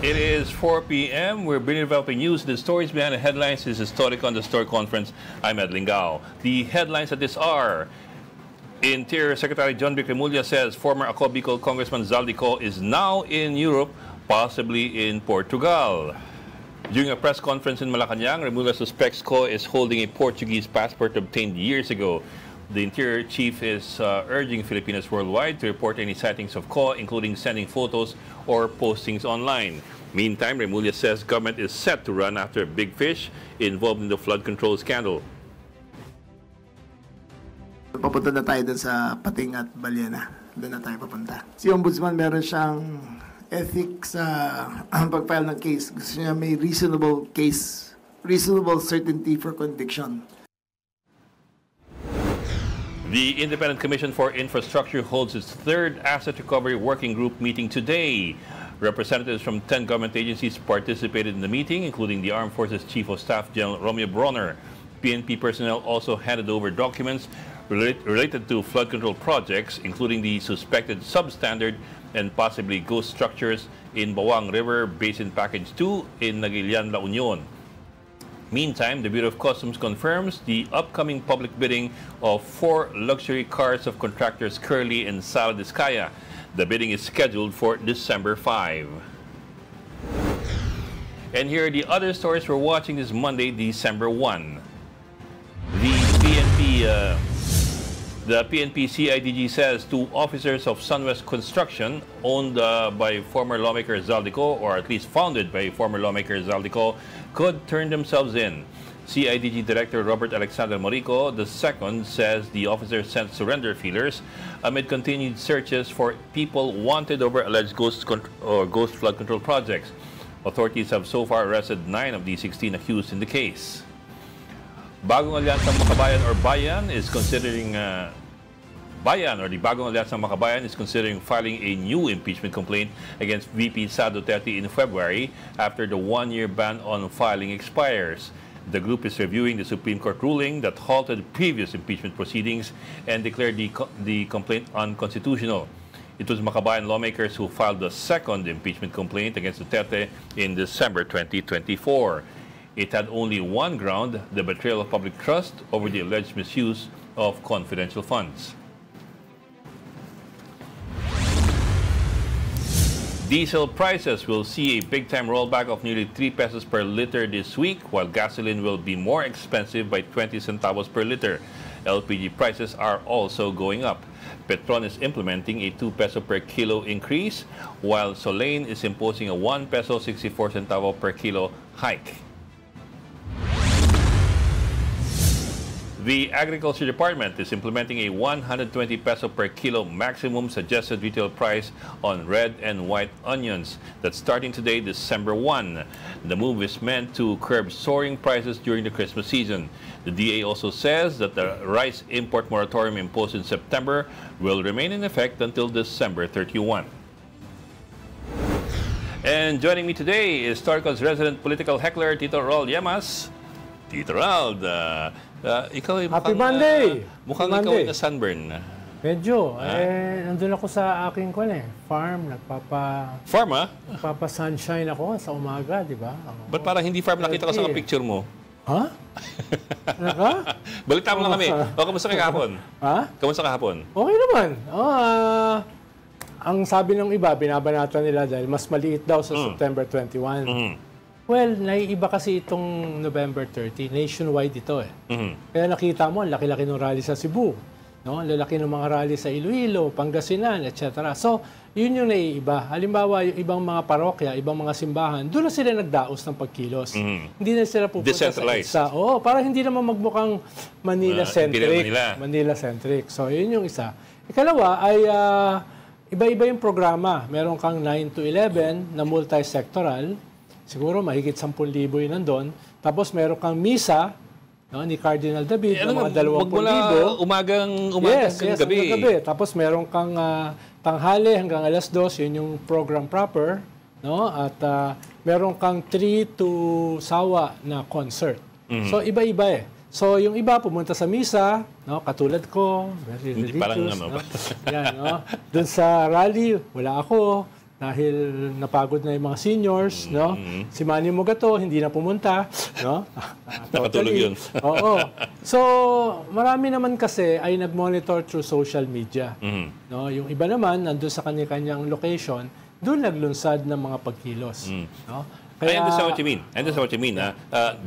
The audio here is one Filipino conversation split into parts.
It is 4 p.m. We're bringing developing news. The stories behind the headlines is historic on the Story Conference. I'm Ed Lingao. The headlines at this are: Interior Secretary John Vic Remulla says former Ako Bicol Congressman Zaldico is now in Europe, possibly in Portugal. During a press conference in Malacanang, Remulla suspects Ko is holding a Portuguese passport obtained years ago. The Interior Chief is urging Filipinos worldwide to report any sightings of Ko, including sending photos or postings online. Meantime, Remulla says government is set to run after big fish involved in the flood control scandal. Papunta na tayo dun sa Pating at Balyena. Doon na tayo papunta. Si Ombudsman meron siyang ethics sa pag-file ng case. Gusto niya may reasonable certainty for conviction. The Independent Commission for Infrastructure holds its third Asset Recovery Working Group meeting today. Representatives from 10 government agencies participated in the meeting, including the Armed Forces Chief of Staff General Romeo Bronner. PNP personnel also handed over documents related to flood control projects, including the suspected substandard and possibly ghost structures in Bawang River Basin Package 2 in Nagilian, La Union. Meantime, the Bureau of Customs confirms the upcoming public bidding of 4 luxury cars of contractors Curly and Sala Discaya. The bidding is scheduled for December 5. And here are the other stories we're watching this Monday, December 1. The PNP CIDG says 2 officers of Sunwest Construction, owned by former lawmaker Zaldico, or at least founded by former lawmaker Zaldico, could turn themselves in. CIDG Director Robert Alexander Morico II says the officers sent surrender feelers amid continued searches for people wanted over alleged ghost flood control projects. Authorities have so far arrested 9 of the 16 accused in the case. Bagong Alyansang Makabayan or Bayan is considering the Bagong Alyansang Makabayan is considering filing a new impeachment complaint against VP Sara Duterte in February after the 1-year ban on filing expires. The group is reviewing the Supreme Court ruling that halted previous impeachment proceedings and declared the complaint unconstitutional. It was Makabayan lawmakers who filed the second impeachment complaint against Duterte in December 2024. It had only one ground, the betrayal of public trust over the alleged misuse of confidential funds. Diesel prices will see a big-time rollback of nearly 3 pesos per liter this week, while gasoline will be more expensive by 20 centavos per liter. LPG prices are also going up. Petron is implementing a 2 peso per kilo increase, while Solane is imposing a 1 peso 64 centavo per kilo hike. The Agriculture Department is implementing a 120 peso per kilo maximum suggested retail price on red and white onions that's starting today, December 1. The move is meant to curb soaring prices during the Christmas season. The DA also says that the rice import moratorium imposed in September will remain in effect until December 31. And joining me today is Storicos resident political heckler Tito Ral Yemas. Tito Ral, ikaw ay Happy Monday! Mukhang ikaw ay na-sunburn. Medyo. Nandun ako sa aking farm. Farm, ha? Nagpapa-sunshine ako sa umaga, di ba? Ba't parang hindi farm nakita ko sa picture mo? Ha? Naka? Balita mo lang kami. O, kamusta ka kahapon? Ha? Kamusta kahapon? Okay naman. Ang sabi ng iba, binabanatan nila dahil mas maliit daw sa September 21. Well, naiiba kasi itong November 30. Nationwide ito eh. Kaya nakita mo, ang laki-laki ng rally sa Cebu. No? Ang lalaki ng mga rally sa Iloilo, Pangasinan, etc. So, yun yung naiiba. Halimbawa, yung ibang mga parokya, ibang mga simbahan, doon na sila nagdaos ng pagkilos. Hindi na sila pupunta sa isa. Oo, para hindi naman magmukhang Manila-centric. Manila-centric. So, yun yung isa. Ikalawa ay iba-iba yung programa. Meron kang 9 to 11 na multi-sectoral. Siguro mahigit 10,000 yun nandun. Tapos meron kang misa, no, ni Cardinal David, na mga 20,000. Magmula umagang gabi. Tapos meron kang tanghali hanggang alas 2, yun yung program proper. No? At meron kang 3 to sawa na concert. So iba-iba eh. So yung iba pumunta sa misa, no, katulad ko, very religious. Parang no? Yan, no? Doon sa rally, wala ako. dahil napagod na yung mga seniors, no? Si Manny Mogato hindi na pumunta, no? Nakatulog yun. Oo. So, marami naman kasi ay nag-monitor through social media. No? Yung iba naman, nandun sa kanya-kanyang location, doon naglunsad ng mga pagkilos. No? I understand what you mean. I understand what you mean.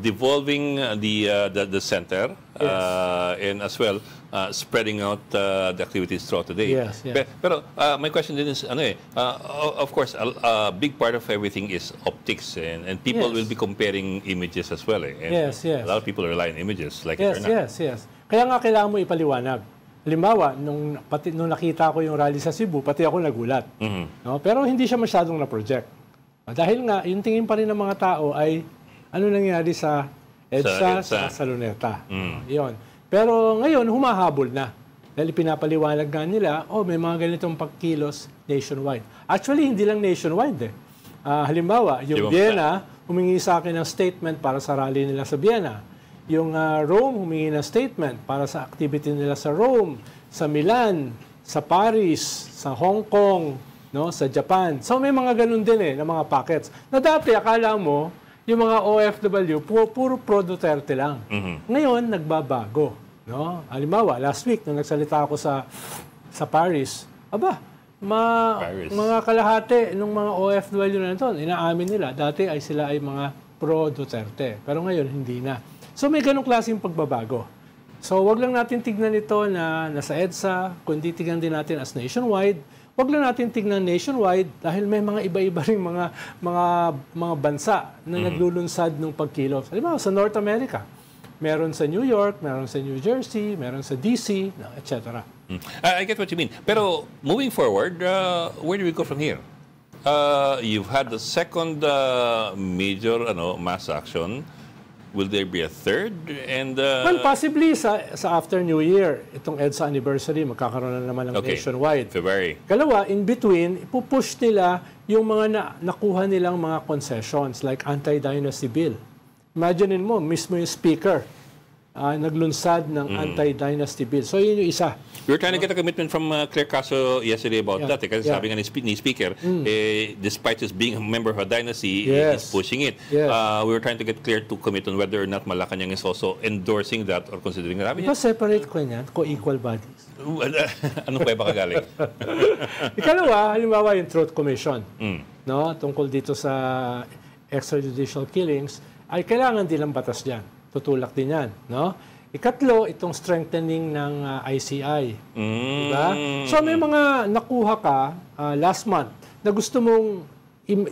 Devolving the center and as well spreading out the activities throughout the day. Yes, yes. Pero my question din is, of course, a big part of everything is optics, and people Yes. will be comparing images as well. And Yes, yes. a lot of people rely on images, like Yes, it or not. yes. Kaya nga kailangan mo ipaliwanag. Halimbawa, nung nakita ko yung rally sa Cebu, pati ako nagulat. No? Pero hindi siya masyadong na-project. Dahil nga, yung tingin pa rin ng mga tao ay ano nangyari sa EDSA, sa Luneta. Yun. Pero ngayon, humahabol na. Dahil pinapaliwanag nga nila, may mga ganitong pagkilos nationwide. Actually, hindi lang nationwide eh. Halimbawa, yung Vienna, humingi sa akin ng statement para sa rally nila sa Vienna. Yung Rome, humingi ng statement para sa activity nila sa Rome, sa Milan, sa Paris, sa Hong Kong, no, sa Japan. So may mga ganun din na mga packets. Na dati akala mo yung mga OFW puro pro Duterte lang. Ngayon nagbabago, no? Halimbawa, last week nung nagsalita ako sa Paris, mga kalahati ng mga OFW na doon, inaamin nila dati ay sila ay mga pro Duterte. Pero ngayon hindi na. So may ganung klaseng pagbabago. So wag lang natin tignan ito na nasa EDSA, kundi tignan din natin as nationwide. Wag lang natin tignan nationwide dahil may mga iba-iba ring mga bansa na naglulunsad ng pagkilos. Halimbawa, sa North America, meron sa New York, meron sa New Jersey, meron sa DC, etc. I get what you mean. Pero moving forward, where do we go from here? You've had the second major mass action. Will there be a third? And well, possibly sa after New Year, itong EDSA anniversary, magkakaroon na naman ng nationwide. February. Kalawa, in between, ipupush nila yung mga nakuha nilang mga concessions like anti-dynasty bill. Imaginein mo, mismo yung speaker naglunsad ng anti-dynasty bill. So, yun yung isa. We were trying to get a commitment from Claire Caso yesterday about that. Kasi sabi nga ni Speaker, despite his being a member of a dynasty, he's pushing it. Yes. We were trying to get Claire to commit on whether or not Malacanang is also endorsing that or considering that. Ito, separate ko yan, co-equal bodies. Anong pa ba kagaling? Ikalawa, halimbawa yung Truth Commission, no, tungkol dito sa extrajudicial killings, ay kailangan din ng batas dyan. Tutulak din yan, no? Ikatlo, itong strengthening ng ICI. Diba? So may mga nakuha ka last month na gusto mong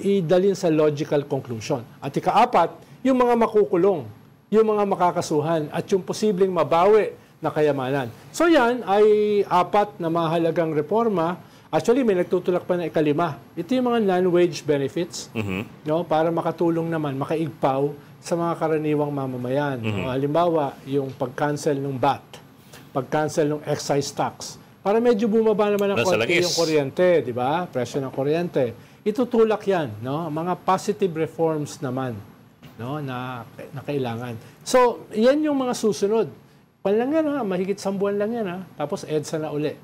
idalin sa logical conclusion. At ikaapat, yung mga makukulong, yung mga makakasuhan, at yung posibleng mabawi na kayamanan. So yan ay apat na mahalagang reforma. Actually, may nagtutulak pa na ikalima. Ito yung mga non-wage benefits, no? Para makatulong naman, makaigpaw sa mga karaniwang mamamayan. Halimbawa, yung pag-cancel ng VAT, pag-cancel ng excise tax, para medyo bumaba naman ng konti yung kuryente, di ba? Presyo ng kuryente. Itutulak yan, no? Mga positive reforms naman, no? na kailangan. So, yan yung mga susunod. Pan lang yan, mahigit 1 buwan lang yan, tapos EDSA na uli.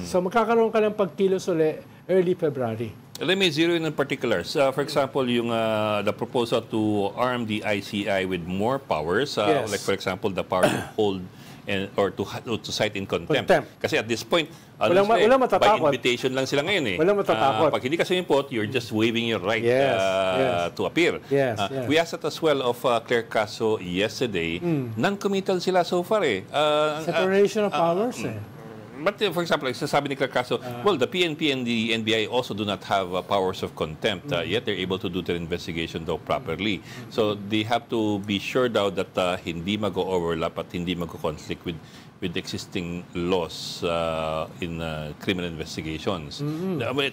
So, magkakaroon ka ng pagkilos uli early February. Let me zero in particulars. For example, yung the proposal to arm the ICI with more powers, like for example, the power to hold or to cite in contempt. Kasi at this point, walang by invitation lang sila ngayon . Walang matatakot. Pag hindi ka sumipot, you're just waiving your right to appear. We asked that as well of Claire Caso yesterday. Non-committal sila so far . Separation of powers But for example, like sasabi ni Claire Caso, well, the PNP and the NBI also do not have powers of contempt, yet they're able to do their investigation though properly. So they have to be sure daw that hindi mag-overlap at hindi mag-conflict with existing laws in criminal investigations.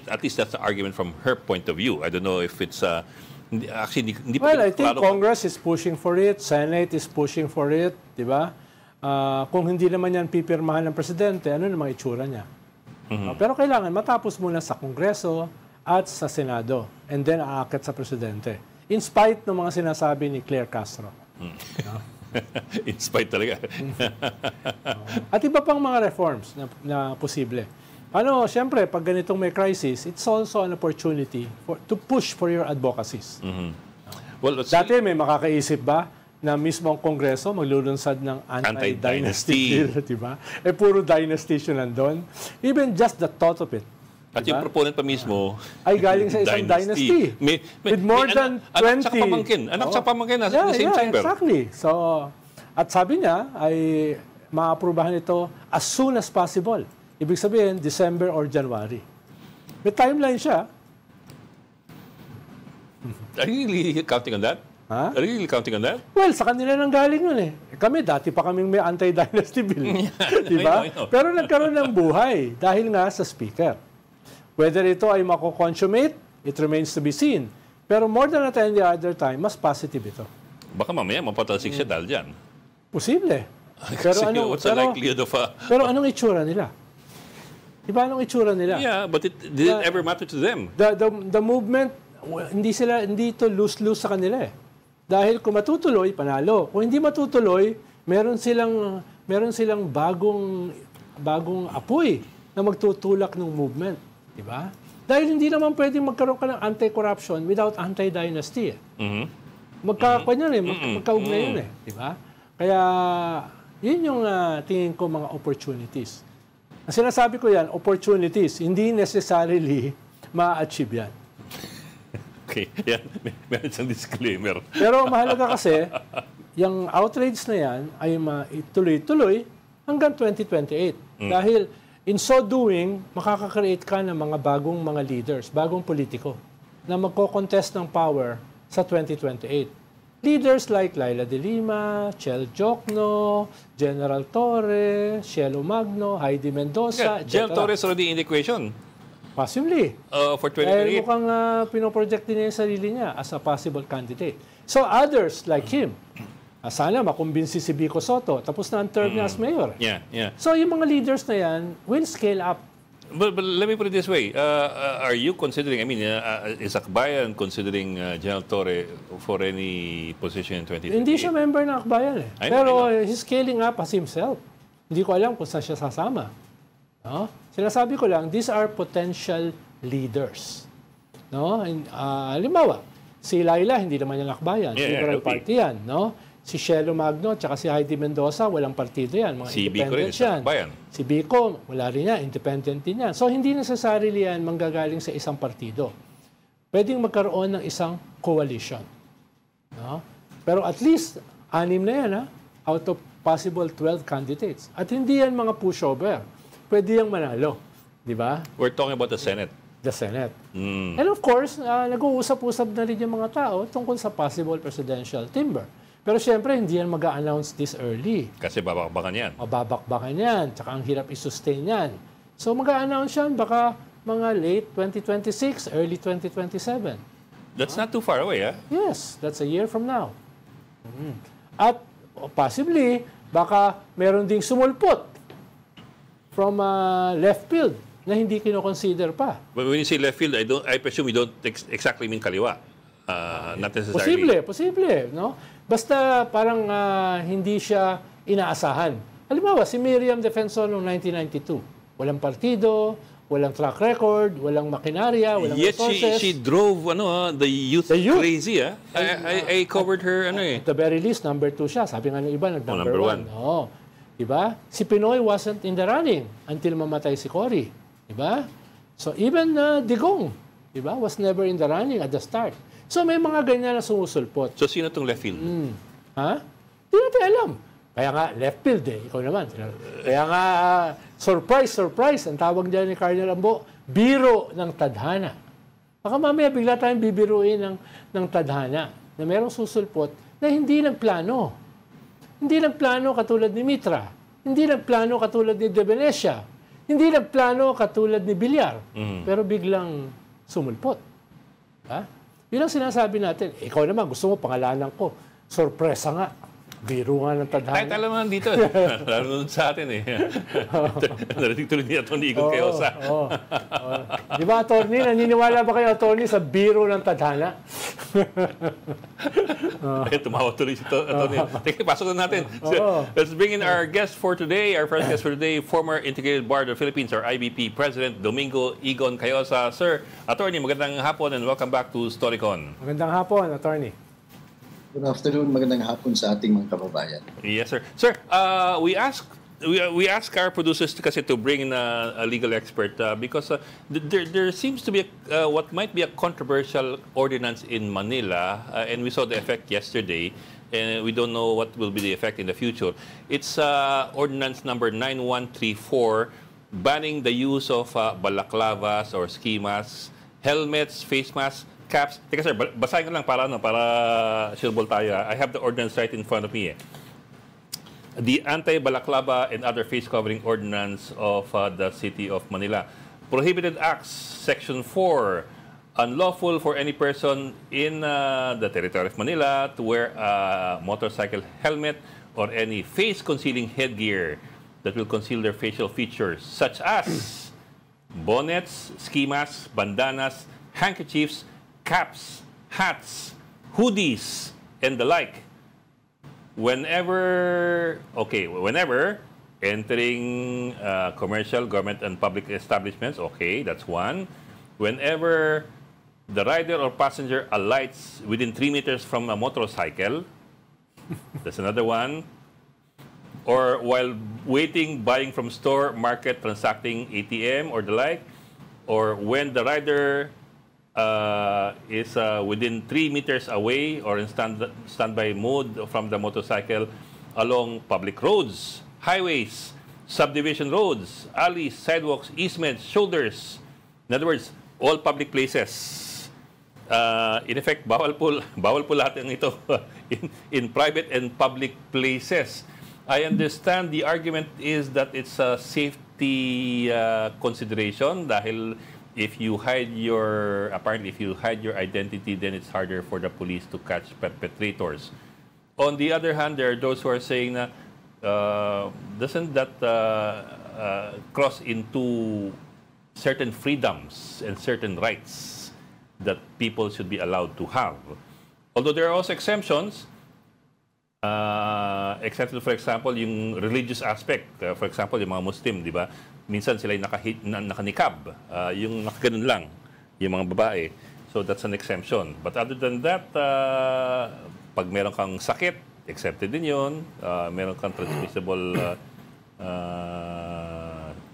At least that's the argument from her point of view. I don't know if it's actually hindi well, I think Congress is pushing for it, Senate is pushing for it, di ba? Kung hindi naman yan pipirmahan ng presidente, ano namang itsura niya? Pero kailangan matapos muna sa Kongreso at sa Senado and then aakit sa presidente. In spite ng mga sinasabi ni Claire Castro. In spite talaga. At iba pang mga reforms na posible. Siyempre, pag ganitong may crisis, it's also an opportunity to push for your advocacies. Well, Dati may makakaisip ba na mismo ang Kongreso maglulunsad ng anti-dynasty bill, di ba? Puro dynasty siya nandun. Even just the thought of it. At yung proponent pa mismo ay galing sa isang dynasty. With more than 20. Anak sa pamangkin nasa the same chamber. Exactly. So, at sabi niya ay maaprubahan ito as soon as possible. Ibig sabihin, December or January. May timeline siya. Are you really counting on that? Ha? Are you really counting on that? Well, sa kanila nang galing yun eh. Kami, dati pa kaming may anti-dynasty bill. Diba? I know. Pero nagkaroon ng buhay dahil nga sa speaker. Whether ito ay mako-consummate, it remains to be seen. Pero more than any other time, mas positive ito. Baka mamaya mapatalsik siya dahil dyan. Posible. Kasi what's the likelihood of Pero anong itsura nila? Diba anong itsura nila? Yeah, but it didn't ever matter to them. The movement, hindi ito lose-lose sa kanila eh. Dahil kung matutuloy, panalo. Kung hindi matutuloy, meron silang bagong apoy na magtutulak ng movement. Diba? Dahil hindi naman pwedeng magkaroon ka ng anti-corruption without anti-dynasty. Magkaugnay yun eh. Diba? Kaya, yun yung tingin ko mga opportunities. Ang sinasabi ko yan, opportunities, hindi necessarily ma-achieve yan. Okay, yan. Meron siyang disclaimer. Pero mahalaga kasi, yung outrage na yan ay ituloy-tuloy hanggang 2028. Dahil in so doing, makaka-create ka ng mga bagong mga leaders, bagong politiko na magko-contest ng power sa 2028. Leaders like Laila De Lima, Chel Jokno, General Torre, Cielo Magno, Heidi Mendoza, etc. General Torres already in the equation. Possibly. For Dahil 2028. mukhang pinoproject din niya yung sarili niya as a possible candidate. So others like him, sana makumbinsi si Vico Soto, tapos na ang term niya as mayor. Yeah. So yung mga leaders na yan will scale up. But let me put it this way. Are you considering, is Akbayan considering General Torre for any position in 2028? Hindi siya member ng Akbayan eh. I know, Pero I know. he's scaling up as himself. Hindi ko alam kung saan siya sasama. No? Sinasabi ko lang, these are potential leaders. No? Halimbawa, si Laila, hindi naman yung Akbayan. Liberal LP. Party yan. No? Si Cielo Magno, tsaka si Heidi Mendoza, walang partido yan. Mga Si Vico rin, independents sa yan. Akbayan. Si Vico, wala rin yan. Independent din yan. So, hindi necessarily yan manggagaling sa isang partido. Pwedeng magkaroon ng isang coalition. No? Pero at least, 6 na yan, out of possible 12 candidates. At hindi yan mga pushover. Pwede yung manalo. Di ba? We're talking about the Senate. The Senate. And of course, nag-uusap-usap na rin yung mga tao tungkol sa possible presidential timber. Pero siyempre, hindi yan mag-a-announce this early. Kasi babakbakan yan. Mababakbakan yan, tsaka ang hirap i-sustain yan. So mag-a-announce yan baka mga late 2026, early 2027. That's not too far away, Yes, that's a year from now. At possibly, baka meron ding sumulpot from left field na hindi kino-consider pa. But when you say left field, I presume you don't exactly mean kaliwa. Not necessarily. Posible, no? Basta parang hindi siya inaasahan. Halimbawa, si Miriam Defensor noong 1992. Walang partido, walang track record, walang makinarya, walang Yet resources. she drove the youth crazy. I covered her At the very least, number 2 siya. Sabi nga ng iba, number number 1. Oo. Diba? Si Pinoy wasn't in the running until mamatay si Cory. Diba? So even Digong, diba, was never in the running at the start. So may mga ganyan na sumusulpot. So sino tong left field? Ha? Hindi natin alam. Kaya nga, left field eh. Ikaw naman. Kaya nga, surprise, ang tawag dyan ni Cardinal Ambo, biro ng tadhana. Baka mamaya bigla tayong bibiruin ng tadhana na merong susulpot na hindi nagplano. Hindi nagplano katulad ni Mitra. Hindi nagplano katulad ni De Venecia. Hindi nagplano katulad ni Villar. Pero biglang sumulpot. Ha? Yun ang sinasabi natin. Ikaw naman, gusto mo pangalanan ko. Sorpresa nga. Biro nga ng tadhana. Kahit alam naman dito, nanonood sa atin eh. Narinig tuloy ni Atty. Igon Cayosa. Di ba, attorney? Naniniwala ba kayo, attorney, sa biro ng tadhana? Tumawag tuloy si Atty. Teka, pasok na natin. Let's bring in our guest for today. Our first guest for today, former Integrated Bar of the Philippines, or IBP President Domingo Igon Cayosa. Sir, attorney, magandang hapon and welcome back to Storycon. Magandang hapon, attorney. Good afternoon, magandang hapon sa ating mga kababayan. Yes, sir. Sir, we ask our producers to bring in a legal expert because there seems to be what might be a controversial ordinance in Manila, and we saw the effect yesterday, and we don't know what will be the effect in the future. It's ordinance number 9134, banning the use of balaclavas or ski masks, helmets, face masks, caps. Teka sir, basahin ko lang para sureball tayo. I have the ordinance right in front of me. The Anti-Balaclava and Other Face Covering Ordinance of the City of Manila. Prohibited Acts, Section 4. Unlawful for any person in the territory of Manila to wear a motorcycle helmet or any face-concealing headgear that will conceal their facial features, such as bonnets, ski masks, bandanas, handkerchiefs, caps, hats, hoodies, and the like. Whenever entering commercial, government, and public establishments, okay, that's one. Whenever the rider or passenger alights within 3 meters from a motorcycle, that's another one. Or while waiting, buying from store, market, transacting ATM, or the like. Or when the rider is within 3 meters away or in standby mode from the motorcycle along public roads, highways, subdivision roads, alleys, sidewalks, easements, shoulders. In other words, all public places. In effect, bawal po lahat ng ito in private and public places. I understand the argument is that it's a safety consideration dahil if you hide your identity, then it's harder for the police to catch perpetrators. On the other hand, there are those who are saying that doesn't that cross into certain freedoms and certain rights that people should be allowed to have? Although there are also exemptions, excepted for example yung religious aspect. For example, yung mga Muslim, di ba? Minsan sila yung nakanikab, yung nakaganon lang, yung mga babae. So that's an exemption. But other than that, pag meron kang sakit, accepted din yun. Meron kang transmissible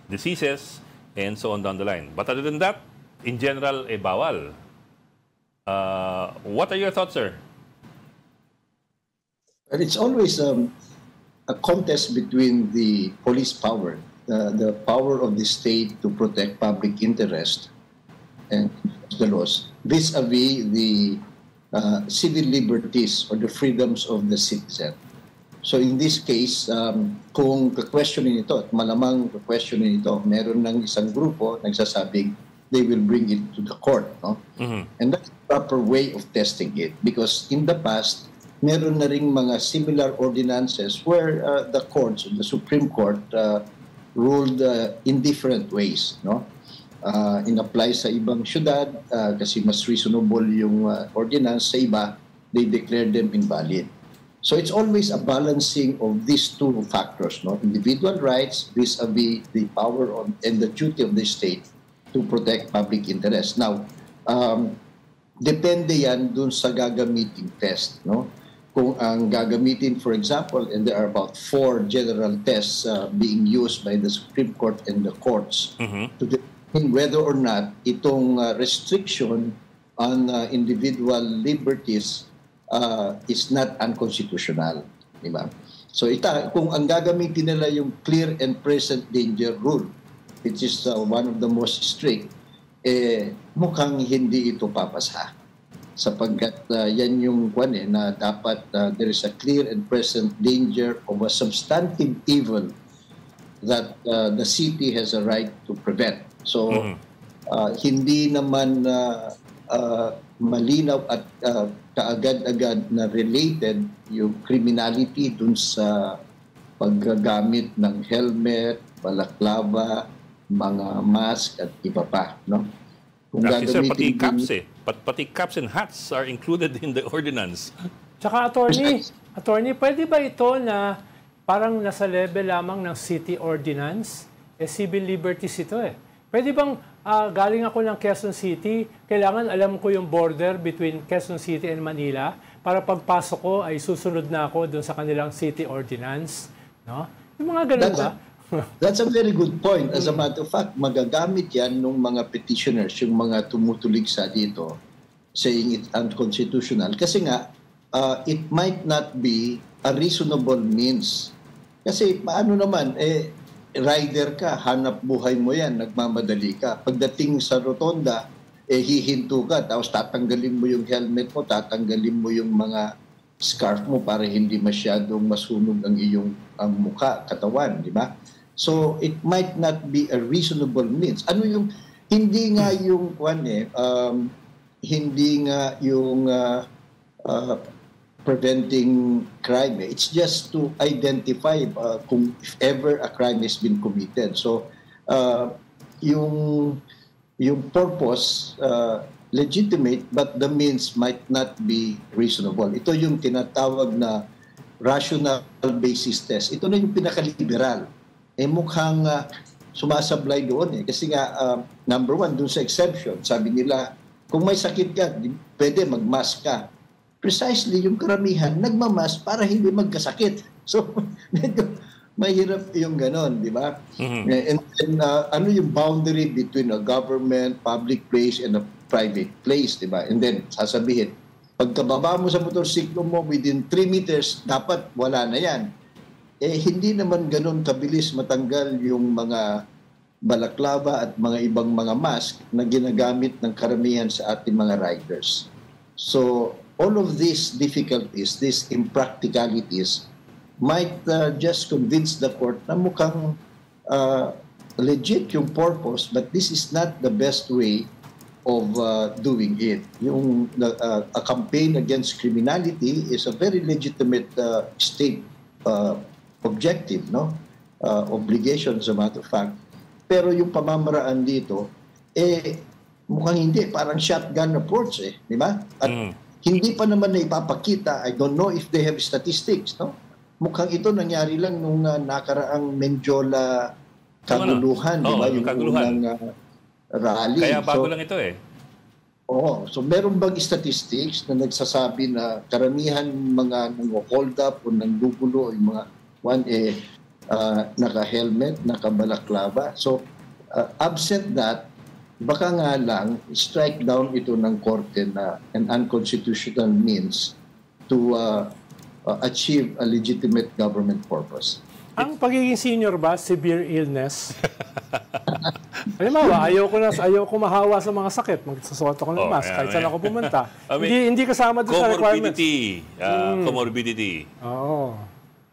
diseases, and so on down the line. But other than that, in general, bawal. What are your thoughts, sir? But it's always a contest between the police power, the power of the state to protect public interest and the laws, vis-a-vis the civil liberties or the freedoms of the citizen. So in this case, kung questionin ito, at malamang questionin ito, meron ng isang grupo nagsasabing they will bring it to the court. No? Mm-hmm. And that's the proper way of testing it. Because in the past, meron na ring mga similar ordinances where the courts, the Supreme Court, ruled in different ways. No? In-apply sa ibang syudad kasi mas reasonable yung ordinance. Sa iba, they declared them invalid. So it's always a balancing of these two factors, no? Individual rights vis-a-vis the power and the duty of the state to protect public interest. Now, depende yan dun sa gagamiting test, no? Kung ang gagamitin, for example, and there are about 4 general tests being used by the Supreme Court and the courts to determine whether or not itong restriction on individual liberties is not unconstitutional. Diba? So kung ang gagamitin nila yung clear and present danger rule, which is one of the most strict, mukhang hindi ito papasa. Sapagkat yan yung na dapat there is a clear and present danger of a substantive evil that the city has a right to prevent. So hindi naman malinaw at kaagad-agad na related yung criminality dun sa paggagamit ng helmet, balaklava, mga mask at iba pa, no? Kung Actually, sir, pati gagamitin caps pati caps and hats are included in the ordinance. Tsaka, attorney, pwede ba ito na parang nasa level lamang ng city ordinance? Civil liberties ito eh. Pwede bang galing ako ng Quezon City, kailangan alam ko yung border between Quezon City and Manila para pagpasok ko ay susunod na ako doon sa kanilang city ordinance? No? Yung mga ganun ba? That's a very good point. As a matter of fact, magagamit yan ng mga petitioners, yung mga tumutulig sa dito, saying it's unconstitutional. Kasi nga, it might not be a reasonable means. Kasi paano naman, rider ka, hanap buhay mo yan, nagmamadali ka. Pagdating sa rotonda, hihinto ka, tapos tatanggalin mo yung helmet mo, tatanggalin mo yung mga scarf mo para hindi masyadong masunog ang iyong mukha, katawan, di ba? So, it might not be a reasonable means. Ano yung, hindi nga yung, hindi nga yung preventing crime. It's just to identify kung if ever a crime has been committed. So, yung purpose, legitimate, but the means might not be reasonable. Ito yung tinatawag na rational basis test. Ito na yung pinakaliberal. Mukhang sumasablay doon Kasi nga, number one, doon sa exception, sabi nila, kung may sakit ka, pwede mag-mask ka. Precisely, yung karamihan, nagmamask para hindi magkasakit. So, medyo mahirap yung ganon, di ba? And ano yung boundary between a government, public place, and a private place, di ba? And then, sasabihin, pagkababa mo sa motorsiklo mo, within 3 meters, dapat wala na yan. Hindi naman ganon kabilis matanggal yung mga balaklava at mga ibang mga mask na ginagamit ng karamihan sa ating mga riders. So, all of these difficulties, these impracticalities, might just convince the court na mukhang legit yung purpose, but this is not the best way of doing it. Yung a campaign against criminality is a very legitimate state objective, no? Obligation, as a matter of fact. Pero yung pamamaraan dito, mukhang hindi, parang shotgun approach, di ba? At hindi pa naman na ipapakita, I don't know if they have statistics, no? Mukhang ito nangyari lang nung nakaraang Menjola kaguluhan, di ba? Yung unang rally. Kaya bago lang ito So meron bang statistics na nagsasabi na karamihan mga nang-hold up o nanggugulo, yung mga naka-helmet, naka-balaklava. So absent that, baka nga lang strike down ito ng korte na an unconstitutional means to achieve a legitimate government purpose. Ang pagiging senior ba, severe illness? Halimbawa, ayaw ko mahawa sa mga sakit. Magsusuot ako ng mask kahit saan ako pumunta. Hindi kasama doon sa requirements. Comorbidity.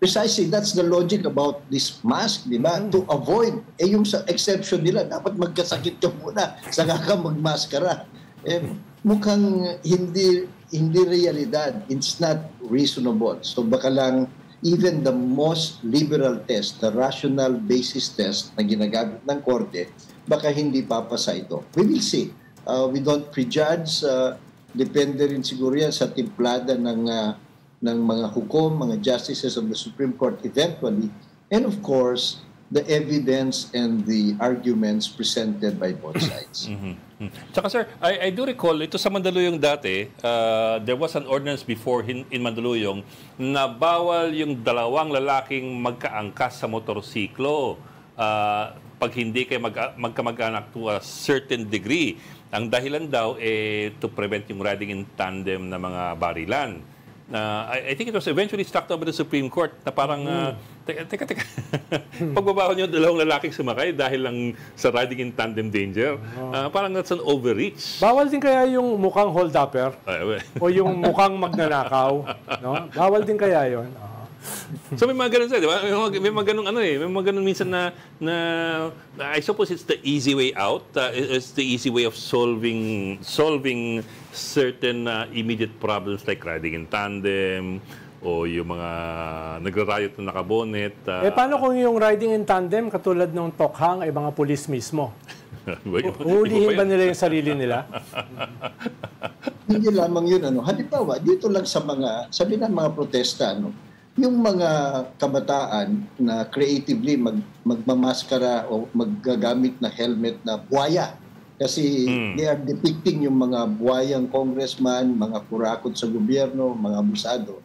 Precisely, that's the logic about this mask, di ba? To avoid, yung sa exception nila, dapat magkasakit ka muna, saka ka magmaskara. Mukhang hindi realidad. It's not reasonable. So baka lang, even the most liberal test, the rational basis test na ginagamit ng korte, baka hindi papasa ito. We will see. We don't prejudge. Depende rin siguro yan sa timplada ng mga hukom, mga justices of the Supreme Court eventually. And of course, the evidence and the arguments presented by both sides. Tsaka sir, I do recall, ito sa Mandaluyong dati, there was an ordinance before in Mandaluyong na bawal yung dalawang lalaking magkaangkas sa motorsiklo pag hindi kayo magkamag-anak to a certain degree. Ang dahilan daw to prevent yung riding in tandem na mga barilan. I think it was eventually struck down by the Supreme Court na parang, teka, pagbabawal nyo dalawang lalaking sumakay dahil lang sa riding in tandem danger, parang that's an overreach. Bawal din kaya yung mukhang hold-upper o yung mukhang magnanakaw? No? Bawal din kaya yun? So may mga ganun sila, di ba? May mga ganun may mga ganun minsan na I suppose it's the easy way out. It's the easy way of solving certain immediate problems like riding in tandem o yung mga nagra-riot na nakabonet. Paano kung yung riding in tandem katulad ng tokhang ay mga pulis mismo? Hulihin ba nila yung sarili nila? Hindi lamang yun, halimbawa, dito lang sa sabi ng mga protesta, yung mga kabataan na creatively magmamaskara o maggagamit na helmet na buhaya. Kasi they are depicting yung mga buhayang congressman, mga kurakot sa gobyerno, mga abusado.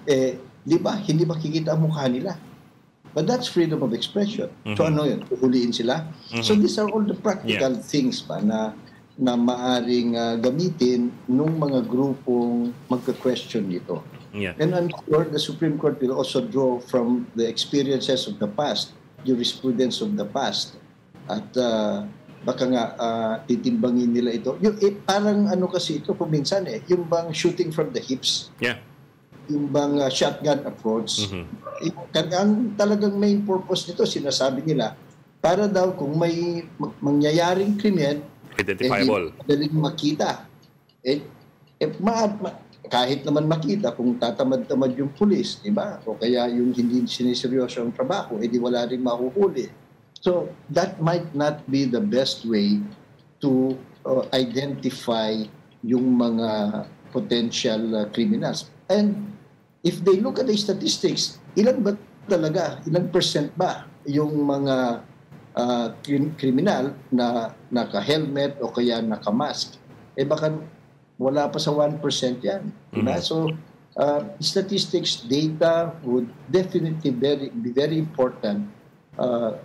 Di ba, hindi makikita ang mukha nila. But that's freedom of expression. So ano yun? Uhuliin sila? So these are all the practical things pa na maaring gamitin nung mga grupong magka-question dito. Yeah. And I'm sure the Supreme Court will also draw from the experiences of the past, jurisprudence of the past. At baka nga titimbangin nila ito. Yung, parang kasi ito kuminsan yung bang shooting from the hips. Yeah. Yung bang shotgun approach. Ang talagang main purpose nito, sinasabi nila, para daw kung may mangyayaring krimen, identifiable. Madaling makita. Kahit naman makita kung tatamad-tamad yung pulis, di ba? O kaya yung hindi siniseryoso ang trabaho, di wala rin mahuhuli. So, that might not be the best way to identify yung mga potential criminals. And if they look at the statistics, ilan percent ba yung mga kriminal na naka-helmet o kaya naka-mask? Baka wala pa sa 1% yan. Diba? So, statistics, data would definitely be very important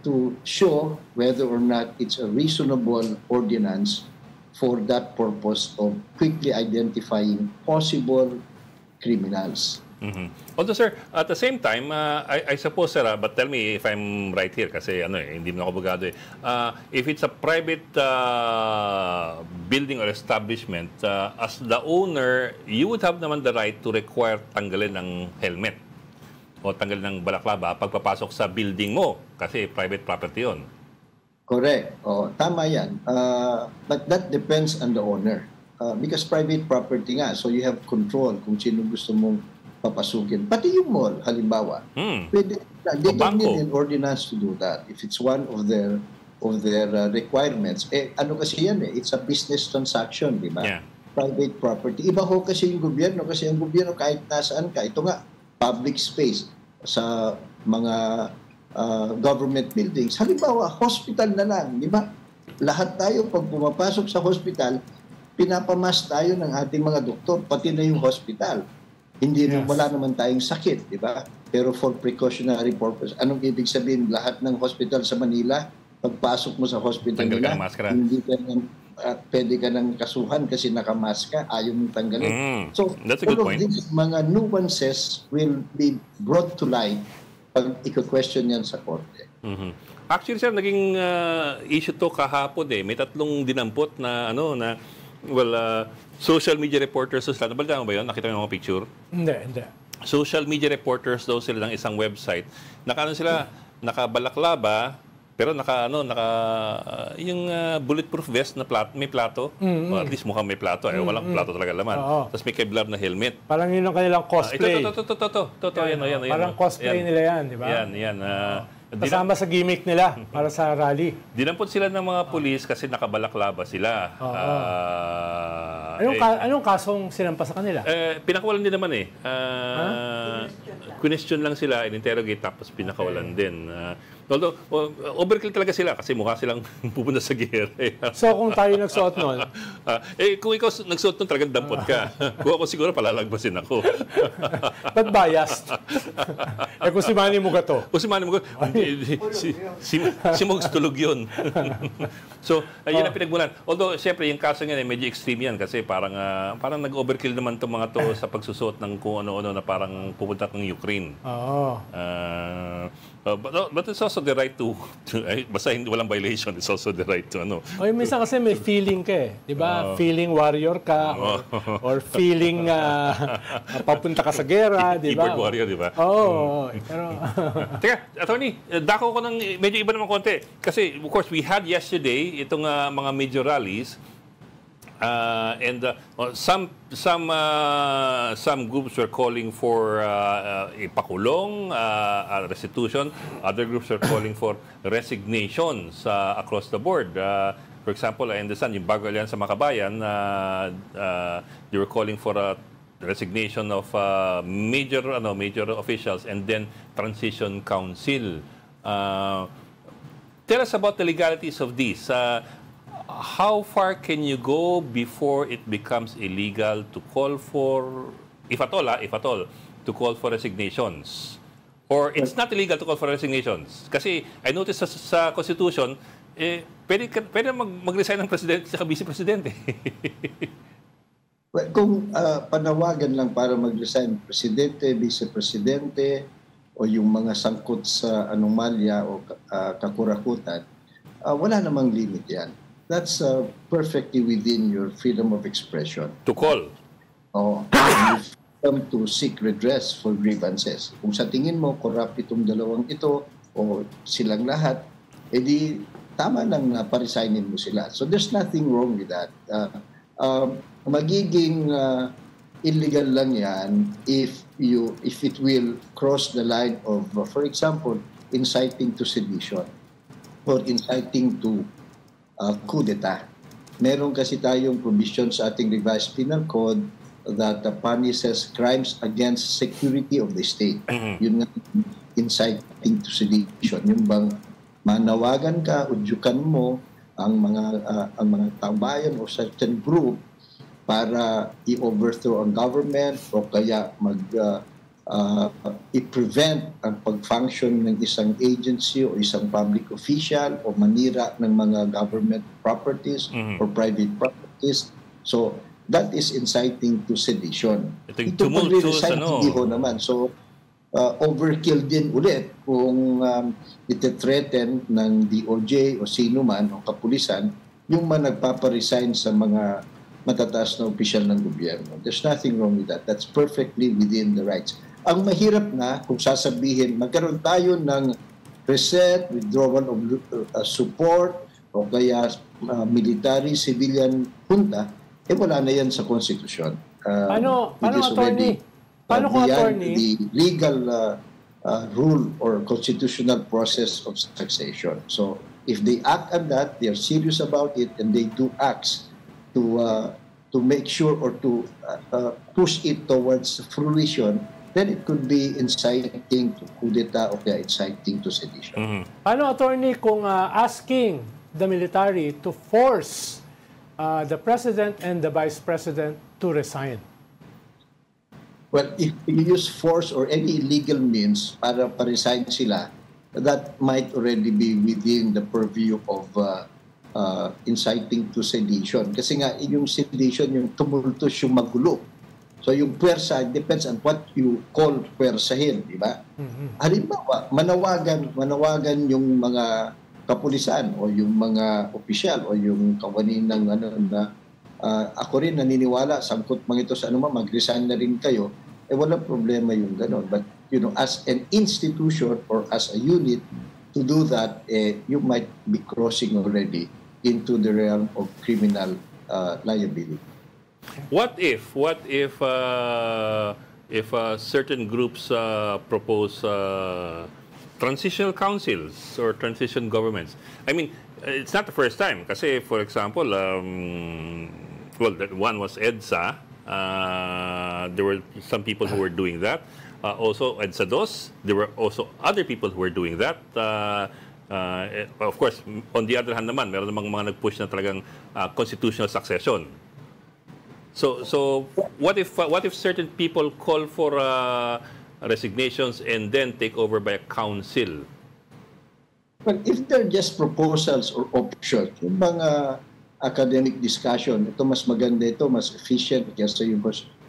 to show whether or not it's a reasonable ordinance for that purpose of quickly identifying possible criminals. Although sir, at the same time, I suppose sir, but tell me if I'm right here kasi hindi mo ako abogado if it's a private building or establishment, as the owner, you would have naman the right to require tanggalin ng helmet o tanggalin ng balaklava pagpapasok sa building mo kasi private property yun. Correct. Tama yan. But that depends on the owner. Because private property nga, so you have control kung sino gusto mong papasukin. Pati yung mall, halimbawa. Pwede, they don't need an ordinance to do that. If it's one of their requirements. Kasi yan it's a business transaction, di ba? Yeah. Private property. Iba ho kasi yung gobyerno. Kasi yung gobyerno kahit nasaan ka, ito nga, public space sa mga government buildings. Halimbawa, hospital na lang, di ba? Lahat tayo, pag pumapasok sa hospital, pinapamas tayo ng ating mga doktor, pati na yung hospital. Hindi wala naman tayong sakit, di ba? Pero for precautionary purpose. Anong ibig sabihin? Lahat ng hospital sa Manila, pagpasok mo sa hospital nila, hindi ka pwede ka ng kasuhan kasi nakamaska, ayaw mong tanggalin. So, that's a good point. All of these mga nuances will be brought to light pag i-question yan sa korte. Actually, sir, naging issue to kahapon May 3 dinampot na social media reporters sila. Nabalita mo ba yun? Nakita mo yung mga picture? Hindi. Social media reporters daw sila ng isang website. Sila, nakabalaklaba, pero yung bulletproof vest na may plato. O at least mukhang may plato. Walang plato talaga laman. Tapos may Kevlar na helmet. Parang yun ang kanilang cosplay. Ito. Yan. Parang cosplay nila yan, di ba? Yan. Kasama sa gimmick nila para sa rally. Dinampot sila ng mga pulis kasi nakabalaklaba sila. Anong kasong sinampa sa kanila? Pinakawalan din naman Question lang sila, in-interrogate, tapos pinakawalan din. Although, overkill talaga sila kasi mukha silang pupunta sa giyera. So, kung tayo nagsuot nun? Kung ikaw nagsuot nun, talagang dampot ka. Kung ako siguro, palalagbasin ako. Ba't biased? Kung si Manny Mugato. Kung si Manny Mugato, si Mugs tulog yun. So, yun ang pinagmulan. Although, siyempre, yung kaso nga medyo extreme yan kasi parang nag-overkill naman itong mga to sa pagsusuot ng kung ano-ano na parang pupunta ng Ukraine. But it's also the right basta hindi walang violation, it's also the right to ano. O yung minsan kasi may feeling ka eh. Di ba? Feeling warrior ka or feeling papunta ka sa gera, di ba? Keyboard warrior, di ba? Oo. Pero Teka, attorney, dako ko ng medyo iba naman konti. Kasi, of course, we had yesterday itong mga major rallies. And some groups were calling for ipakulong, restitution. Other groups were calling for resignations across the board. For example, I understand yung Bago Alyansa Makabayan, they were calling for a resignation of major officials and then transition council. Tell us about the legalities of this. How far can you go before it becomes illegal to call for, if at all, to call for resignations? Or it's not illegal to call for resignations? Kasi I noticed sa Constitution, pwede mag-resign ng presidente sa vice-presidente. Well, kung panawagan lang para mag-resign presidente, vice-presidente, o yung mga sangkot sa anomalya o kakurakutan, wala namang limit yan. That's perfectly within your freedom of expression. To call? Oh, freedom to seek redress for grievances. Kung sa tingin mo, corrupt itong dalawang ito o silang lahat, edi tama nang naparesignin mo sila. So there's nothing wrong with that. Magiging illegal lang yan if it will cross the line of, for example, inciting to sedition or inciting to coup d'etat. Meron kasi tayong provision sa ating revised penal code that punishes crimes against security of the state. Yun nga, inciting to sedition. Yung bang manawagan ka, udyukan mo ang mga taumbayan o certain group para i-overthrow ang government o kaya i-prevent ang pag-function ng isang agency o isang public official o manira ng mga government properties or private properties. So, that is inciting to sedition. Ito pag-resign, hindi ho naman. So, overkill din ulit kung iti-threaten ng DOJ o sino man o kapulisan yung nagpaparesign sa mga matataas na opisyal ng gobyerno. There's nothing wrong with that. That's perfectly within the rights. Ang mahirap na kung sasabihin, magkaroon tayo ng reset, withdrawal of support, o kaya military, civilian junta, wala na yan sa konstitusyon. Paano, attorney? Paano kung attorney? The legal rule or constitutional process of succession. So, if they act on that, they are serious about it, and they do acts to make sure or to push it towards fruition, then it could be inciting to coup d'etat o kaya inciting to sedition. Paano, attorney, kung asking the military to force the president and the vice president to resign? Well, if you use force or any illegal means para pa-resign sila, that might already be within the purview of inciting to sedition. Kasi nga, yung sedition, yung tumultos, yung magulo. So yung puwersa, depends on what you call puwersahin, di ba? Halimbawa, manawagan yung mga kapulisan o yung mga opisyal o yung kawani ng ako rin naniniwala, sangkot mga ito sa mag-resign na rin kayo, walang problema yung gano'n. But, as an institution or as a unit, to do that, you might be crossing already into the realm of criminal liability. What if certain groups propose transitional councils or transition governments? I mean, it's not the first time. Kasi, for example, one was EDSA. There were some people who were doing that. Also, EDSA DOS, there were also other people who were doing that. Of course, on the other hand naman, meron namang mga nag-push na talagang constitutional succession. So what if certain people call for resignations and then take over by a council? Well, if they're just proposals or options, yung mga academic discussion, ito mas maganda ito, mas efficient, kaysa yung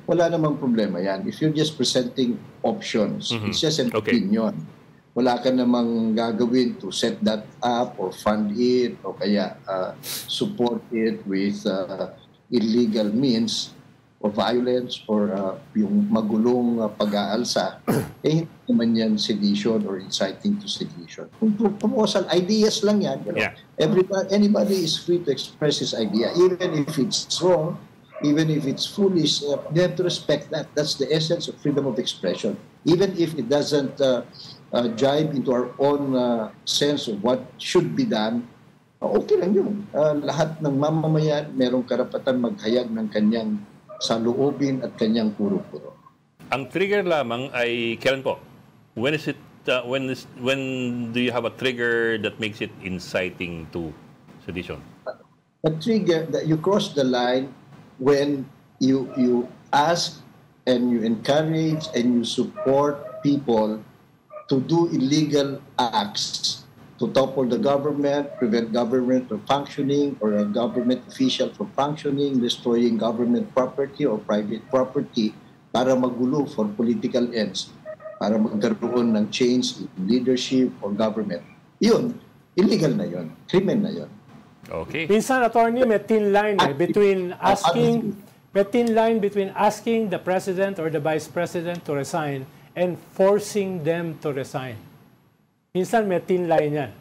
wala namang problema yan. If you're just presenting options, it's just an opinion. wala ka namang gagawin to set that up or fund it o kaya support it with illegal means or violence or yung magulong pag-aalsa, eh hindi naman yan sedition or inciting to sedition. Kung proposal, ideas lang yan. You know? Yeah. Anybody is free to express his idea, even if it's wrong, even if it's foolish. You have to respect that. That's the essence of freedom of expression. Even if it doesn't jive into our own sense of what should be done, okay lang yun. Lahat ng mamamayan merong karapatan maghayag ng kanyang saloobin at kanyang puro-puro. Ang trigger lamang ay kailan po? When is it? When do you have a trigger that makes it inciting to sedition? A trigger that you cross the line when you ask and you encourage and you support people to do illegal acts, to topple the government, prevent government from functioning, or a government official from functioning, destroying government property or private property para magulo for political ends, para magkaroon ng change in leadership or government. Yun, illegal na yun. Crimen na yun. Okay. Minsan, attorney, may thin line between asking the president or the vice president to resign and forcing them to resign. Minsan may thin line yan.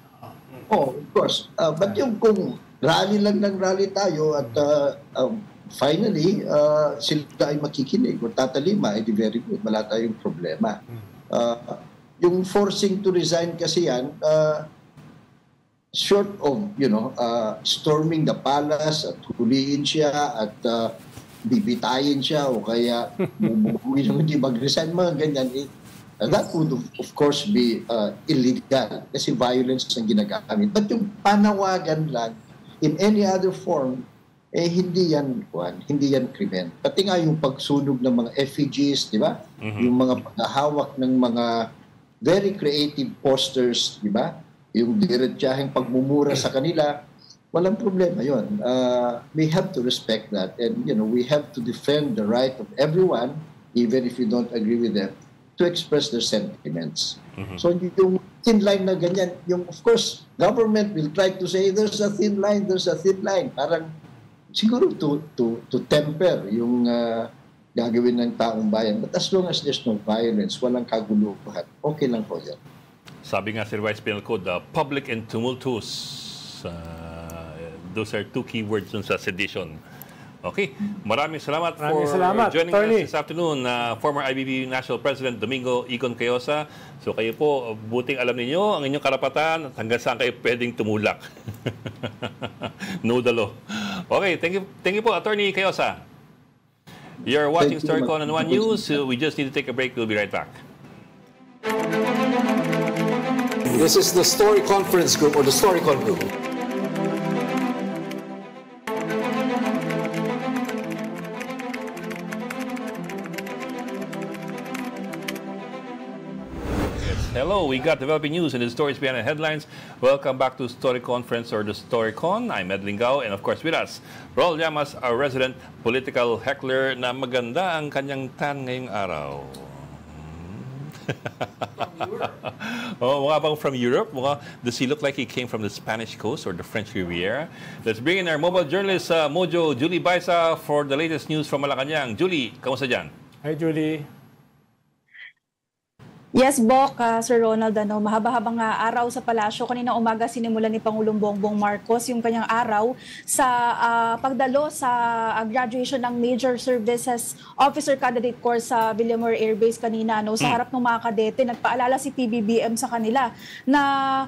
Oh, of course. But yung kung rally lang ng rally tayo at finally sila ay makikinig o tatalima, edi very good. Wala tayong problema. Yung forcing to resign kasi yan, short of, storming the palace at huliin siya at bibitayin siya o kaya bumubuhin naman di mag-resign, mga ganyan. That would, of course, be illegal kasi violence ang ginagamit. But yung panawagan lang, in any other form, hindi yan krimen. Pati nga yung pagsunog ng mga effigies, di ba? Yung mga paghahawak ng mga very creative posters, di ba? Yung diretsaheng pagmumura sa kanila, walang problema yun. We have to respect that, and we have to defend the right of everyone, even if you don't agree with them, to express their sentiments. So yung thin line na ganyan, of course, government will try to say there's a thin line. Parang siguro to temper yung gagawin ng taong bayan. But as long as there's no violence, walang kaguluhan, okay lang po yan. Sabi nga sa Revised Penal Code, public and tumultuous. Those are two keywords dun sa sedition. Okay. Maraming salamat for joining us this afternoon, former IBB National President Domingo Icon Cayosa. So kayo po, buting alam niyo ang inyong karapatan at hanggang saan kayo pwedeng tumulak. No the law. Okay, thank you po, Attorney Cayosa. You're watching Storycon on One News. We just need to take a break. We'll be right back. This is the Story Conference Group or the Storycon Group. Hello, we got developing news and the stories behind the headlines. Welcome back to Story Conference or the Storycon. I'm Ed Lingao, and of course with us, Raul Llamas, our resident political heckler na maganda ang kanyang tan ngayong araw. Mukha bang from Europe? Does he look like he came from the Spanish coast or the French Riviera? Let's bring in our mobile journalist, Mojo, Julie Baisa, for the latest news from Malacanang. Julie, kamusta dyan? Hi, Julie. Yes, Bok, Sir Ronald, mahaba-habang araw sa palasyo. Kanina umaga sinimulan ni Pangulong Bongbong Marcos yung kanyang araw sa pagdalo sa graduation ng Major Services Officer Candidate Course sa Villamor Air Base kanina. Sa harap ng mga kadete, nagpaalala si PBBM sa kanila na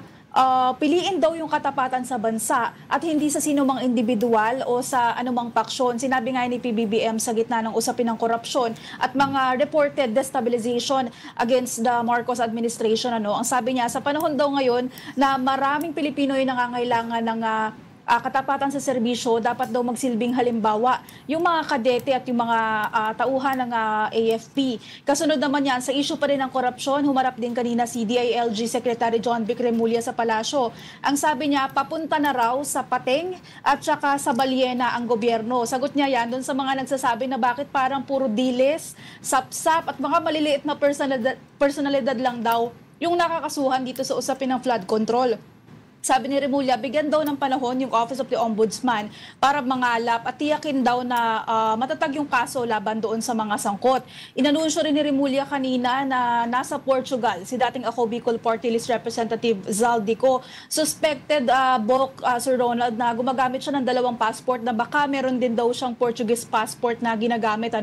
piliin daw yung katapatan sa bansa at hindi sa sinumang individual o sa anumang paksyon. Sinabi nga ni PBBM sa gitna ng usapin ng korupsyon at mga reported destabilization against the Marcos administration. Ang sabi niya, sa panahon daw ngayon na maraming Pilipino yung nangangailangan ng katapatan sa serbisyo, dapat daw magsilbing halimbawa yung mga kadete at yung mga tauhan ng AFP. Kasunod naman yan, sa issue pa rin ng korupsyon, humarap din kanina si DILG Secretary John Vic Remulla sa palasyo. Ang sabi niya, papunta na raw sa Pateng at saka sa Baliena ang gobyerno. Sagot niya yan doon sa mga nagsasabi na bakit parang puro diles, sapsap at mga maliliit na personalidad lang daw yung nakakasuhan dito sa usapin ng flood control. Sabi ni Remulla, bigyan daw ng panahon yung Office of the Ombudsman para mangalap at tiyakin daw na matatag yung kaso laban doon sa mga sangkot. Inanunsyo rin ni Remulla kanina na nasa Portugal si dating Ako Bicol Party List Representative Zaldico. Suspected, Sir Ronald, na gumagamit siya ng 2 passport na baka meron din daw siyang Portuguese passport na ginagamit.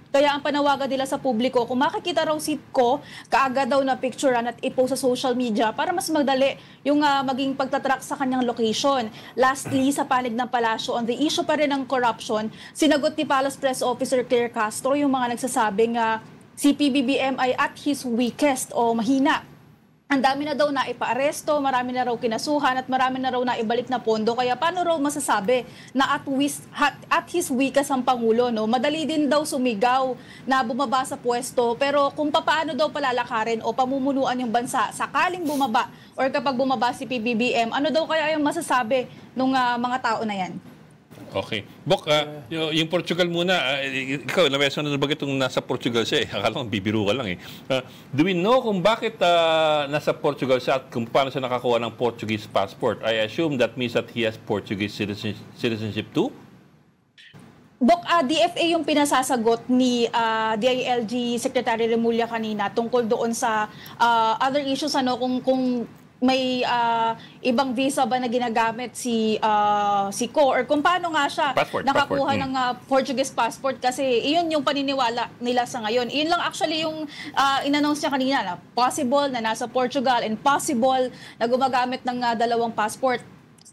Kaya ang panawagan nila sa publiko, kung makikita raw si Ko, kaagad daw na picturean at ipost sa social media para mas magdali yung maging pagtatrack sa kanyang location. Lastly, sa panig ng palasyo, on the issue pa rin ng corruption, sinagot ni Palace Press Officer Claire Castro yung mga nagsasabing si PBBM ay at his weakest o mahina. Ang dami na daw na ipaaresto, marami na raw kinasuhan at marami na raw na ibalik na pondo. Kaya paano raw masasabi na at his weakest ang Pangulo? Madali din daw sumigaw na bumaba sa pwesto. Pero kung paano daw palalakarin o pamumunuan yung bansa sakaling bumaba or kapag bumaba si PBBM, ano daw kaya yung masasabi ng mga tao na yan? Okay. Bok, yung Portugal muna, ikaw, nabeso na ba itong nasa Portugal siya eh? Akala ko bibiro ka lang eh. Do we know kung bakit nasa Portugal siya at kung paano siya nakakuha ng Portuguese passport? I assume that means that he has Portuguese citizenship too? Bok, DFA yung pinasasagot ni DILG Secretary Remulla kanina tungkol doon sa other issues, kung may ibang visa ba na ginagamit si Ko or kung paano nga siya nakakuha ng Portuguese passport, kasi iyon yung paniniwala nila sa ngayon. Iyon lang actually yung in-announce niya kanina na possible na nasa Portugal and possible na gumagamit ng 2 passport.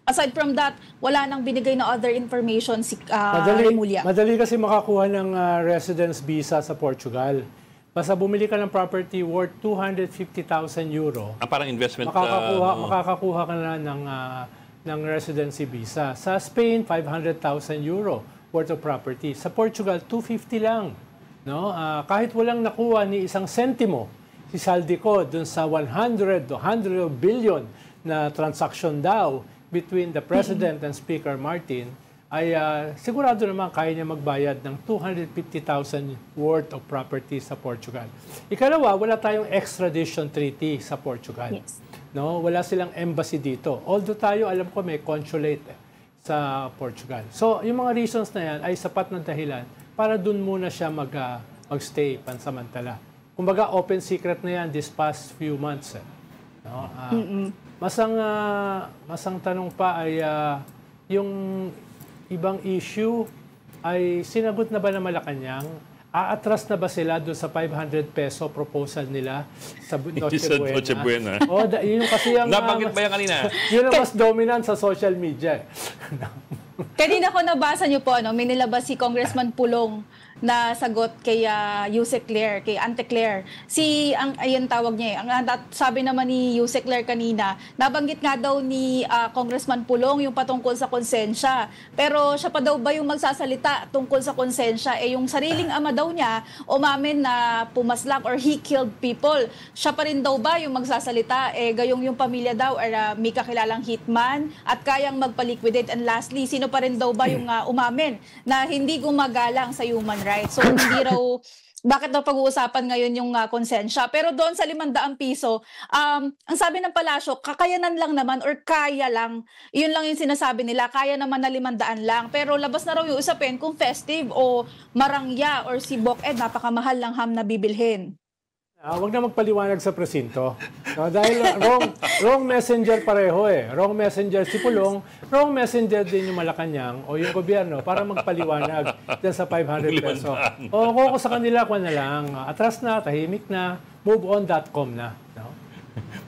Aside from that, wala nang binigay na other information si Remulla. Madali kasi makakuha ng residence visa sa Portugal. Basta bumili ka ng property worth 250,000 euro. Parang investment. Makakakuha ka na ng residency visa. Sa Spain, 500,000 euro worth of property. Sa Portugal, 250 lang. Kahit walang nakuha ni isang sentimo si Zaldico dun sa 100 billion na transaction daw between the President and Speaker Martin, ay sigurado naman kaya niya magbayad ng 250,000 worth of property sa Portugal. Ikalawa, wala tayong extradition treaty sa Portugal. Yes. Wala silang embassy dito. Although tayo, alam ko, may consulate sa Portugal. So, yung mga reasons na yan ay sapat na dahilan para dun muna siya mag-stay pansamantala. Kumbaga, open secret na yan this past few months. Masang tanong pa ay yung ibang issue ay sinagot na ba ng Malacanang? Aatras na ba sila doon sa 500 peso proposal nila sa Noche Buena? Yun kasi ang... Nabanggit ba yan kanina? Yun ang mas dominant sa social media. Kanina ko nabasa niyo po, may nilabas si Congressman Pulong na sagot kay Yuse Claire, kay Ante Claire. Ayun tawag niya sabi naman ni Yuse Claire kanina, nabanggit nga daw ni Congressman Pulong yung patungkol sa konsensya. Pero siya pa daw ba yung magsasalita tungkol sa konsensya? Yung sariling ama daw niya, umamin na pumaslak or he killed people. Siya pa rin daw ba yung magsasalita? Gayong yung pamilya daw or may kakilalang hitman at kayang magpaliquidate. And lastly, sino pa rin daw ba yung umamin na hindi gumagalang sa human rights? So hindi raw, bakit daw pag-uusapan ngayon yung konsensya? Pero doon sa 500 piso, ang sabi ng palasyo, kakayanan lang naman or kaya lang. Yun lang yung sinasabi nila, kaya naman na 500 lang. Pero labas na raw yung usapin kung festive o marangya or si Bok Ed, napakamahal lang ham na bibilhin. Huwag na magpaliwanag sa presinto. Dahil wrong messenger pareho Wrong messenger si Pulong, wrong messenger din yung Malacanang o yung gobyerno para magpaliwanag dyan sa 500 peso. Kung sa kanila, na lang. Atras na, tahimik na, moveon.com na.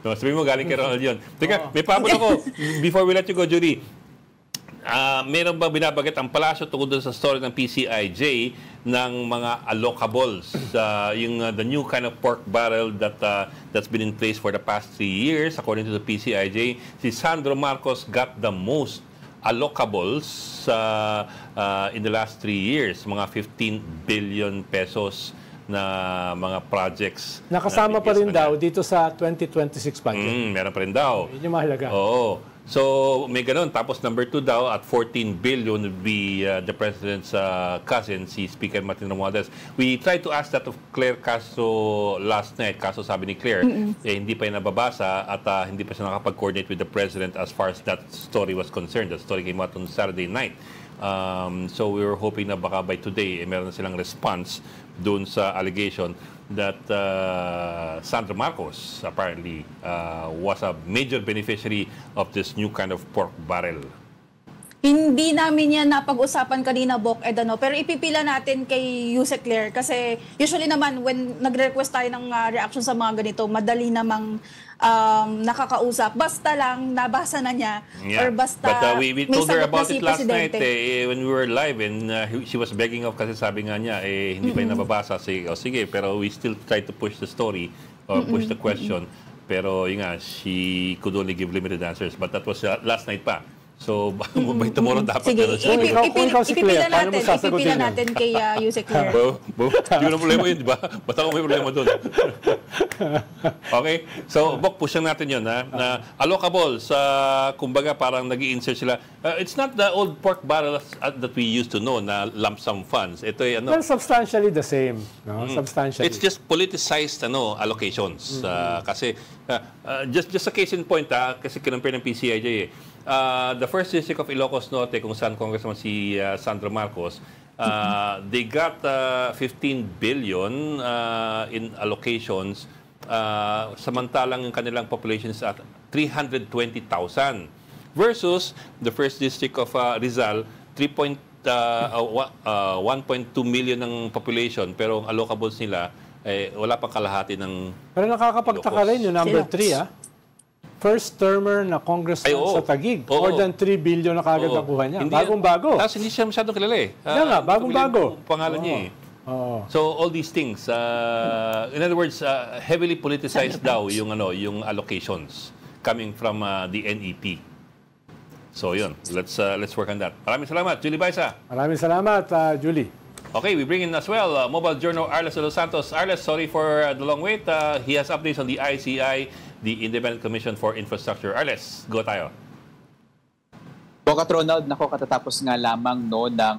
Sabi mo, galing kay Ronald yun. Teka, may papun ako. Before we let you go, Judy, meron ba binabanggit ang palasyo tungkol sa story ng PCIJ ng mga allocables, the new kind of pork barrel that's been in place for the past 3 years? According to the PCIJ, si Sandro Marcos got the most allocables in the last 3 years, mga 15 billion pesos na mga projects. Nakasama pa rin daw dito sa 2026 budget. Meron pa rin daw. Yun yung mahalaga. Oo. So, may ganun. Tapos number 2 daw at 14 billion would be the President's cousin, si Speaker Martin Romualdez. We tried to ask that of Claire Castro last night. Kaso sabi ni Claire, hindi pa yung nababasa at hindi pa siya nakapag-coordinate with the President as far as that story was concerned. That story came out on Saturday night. So we were hoping na baka by today, meron na silang response doon sa allegation that Sandra Marcos apparently was a major beneficiary of this new kind of pork barrel. Hindi namin yan napag-usapan kanina, Bok Edano, pero ipipila natin kay Yusek Claire kasi usually naman when nagre-request tayo ng reaction sa mga ganito, madali namang nakakausap. Basta lang nabasa na niya or basta But we told her about it last night when we were live and she was begging off kasi sabi nga niya hindi pa yung nababasa. Sige, pero we still try to push the story or push the question. Pero yun nga, she could only give limited answers. But that was last night pa. So, by tomorrow dapat sige, ipipila sasagutin natin kay Yusek Claire. Hindi mo na problema yun, di ba? Basta kung may problema doon. Okay? So, Bok, pushan natin yun, ha? Na allocable sa, kumbaga, parang nag-i-insert sila. It's not the old pork barrels that we used to know na lump sum funds. Ito ay ano? Well, substantially the same. No? Substantially. It's just politicized allocations. Kasi, just a case in point, kasi kinumpare ng PCIJ the first district of Ilocos Norte, kung saan Congressman si Sandra Marcos, they got 15 billion in allocations, samantalang yung kanilang population is at 320,000 versus the first district of Rizal, 1.2 million ng population, pero ang allocables nila wala pang kalahati ng Pero nakakapagtaka rin yung number 3, First termer na congressman sa Taguig. More than 3 billion na kagad nakuha niya. Bagong-bago. Tapos hindi siya masyadong kilala bagong-bago. Pangalan niya So all these things, in other words, heavily politicized daw yung allocations coming from the NEP. So yun, let's work on that. Maraming salamat, Julie Baisa. Maraming salamat, Julie. Okay, we bring in as well Mobile Journal Arles de los Santos. Arles, sorry for the long wait. He has updates on the ICI, the Independent Commission for Infrastructure. Arles, go tayo. Bokat Ronald, katatapos nga lamang ng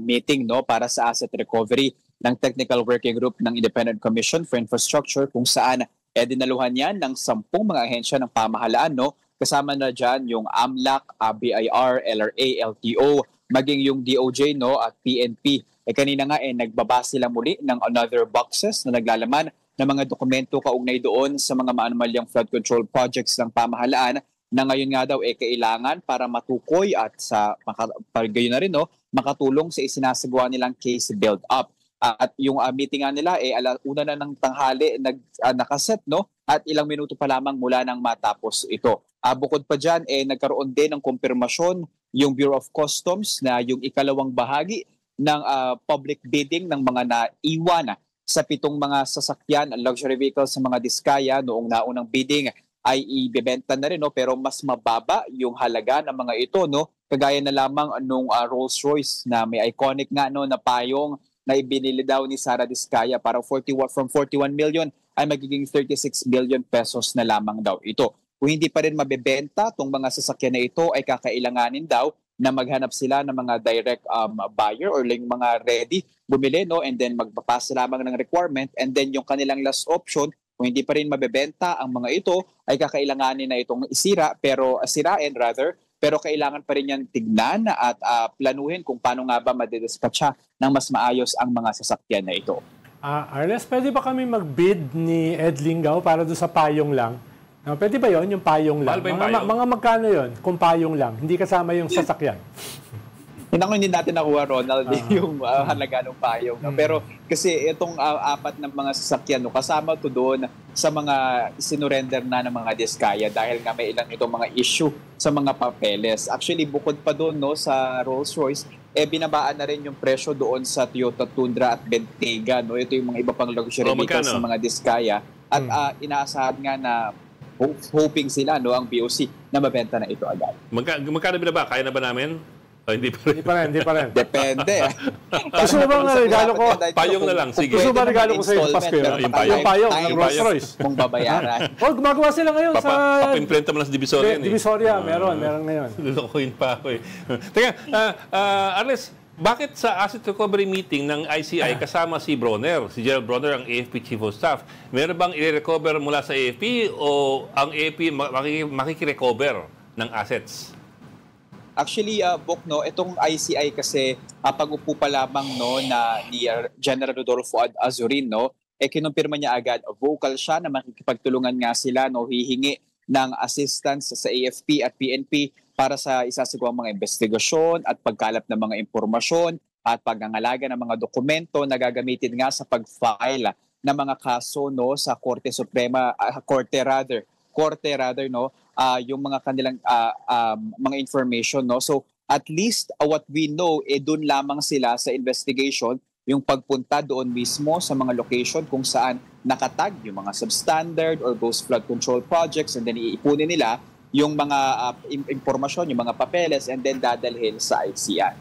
meeting para sa asset recovery ng Technical Working Group ng Independent Commission for Infrastructure kung saan dinaluhan yan ng 10 mga ahensya ng pamahalaan. Kasama na dyan yung AMLAC, BIR, LRA, LTO, maging yung DOJ at PNP. Kanina nga nagbaba sila muli ng another boxes na naglalaman ng mga dokumento kaugnay doon sa mga maanumalyang flood control projects ng pamahalaan na ngayon nga daw kailangan para matukoy at sa gayon na rin makatulong sa isinasagawa nilang case build up. At yung meeting nga nila una na ng tanghali nakaset at ilang minuto pa lamang mula nang matapos ito. Bukod pa dyan nagkaroon din ng kumpirmasyon yung Bureau of Customs na yung ikalawang bahagi ng public bidding ng mga naiwan sa 7 mga sasakyan, luxury vehicles sa mga diskaya noong naunang bidding ay ibebenta na rin pero mas mababa yung halaga ng mga ito kagaya na lamang nung Rolls-Royce na may iconic nga na payong na ibinili daw ni Sara Diskaya para from 41 million ay magiging 36 billion pesos na lamang daw ito. Kung hindi pa rin mabebenta tong mga sasakyan na ito ay kakailanganin daw na maghanap sila ng mga direct buyer or yung mga ready bumili and then magpapasa lamang ng requirement and then yung kanilang last option kung hindi pa rin mabebenta ang mga ito ay kakailanganin na itong sirain pero kailangan pa rin yan tignan at planuhin kung paano nga ba madidispatcha ng mas maayos ang mga sasakyan na ito. Arles, pwede ba kami mag-bid ni Ed Lingaw para doon sa payong lang? Pwede ba yon yung payong lang? Mga magkano yon kung payong lang? Hindi kasama yung sasakyan. Hindi natin nakuha, Ronald, yung halaga ng payong. Pero kasi itong 4 na mga sasakyan, kasama to doon sa mga sinurrender na ng mga diskaya dahil nga may ilang itong mga issue sa mga papeles. Actually, bukod pa doon sa Rolls-Royce, binabaan na rin yung presyo doon sa Toyota Tundra at Bentayga. Ito yung mga iba pang luxury vehicles sa mga diskaya. At inaasahan nga na hoping sila ang BOC na mabenta na ito agad. Magkano ba? Kaya na ba namin? Hindi pa rin. Hindi pa rin. Depende. Gusto mo bang regalo ko? Payong na lang, sige. Gusto mo ba regalo ko sa'yo sa Pasko yun? Yung payong. Yung payong ng Rolls Royce. Kung babayaran. Gumagawa sila ngayon sa... Papimprenta mo lang sa Divisoria. Divisoria, meron ngayon. Lulokohin pa ako eh. Teka, Arles, bakit sa asset recovery meeting ng ICI kasama si Bronner, si Gerald Bronner, ang AFP Chief of Staff? Meron bang i-recover mula sa AFP o ang AFP makikirecover ng assets? Actually, Bok, no, itong ICI kasi pag-upo pa lamang no, ni General Rodolfo Azurin, no, kinumpirma niya agad, vocal siya na makikipagtulungan nga sila, no, hihingi ng assistance sa AFP at PNP para sa isasagawang mga investigasyon at pagkalap ng mga impormasyon at pagngangalaga ng mga dokumento na gagamitin nga sa pag-file ng mga kaso no sa Korte Suprema, Korte rather no, yung mga kanilang mga information no. So at least what we know doon lamang sila sa investigation, yung pagpunta doon mismo sa mga location kung saan nakatag yung mga substandard or those flood control projects, and then iipunin nila yung mga impormasyon, yung mga papeles, and then dadalhin sa ICI.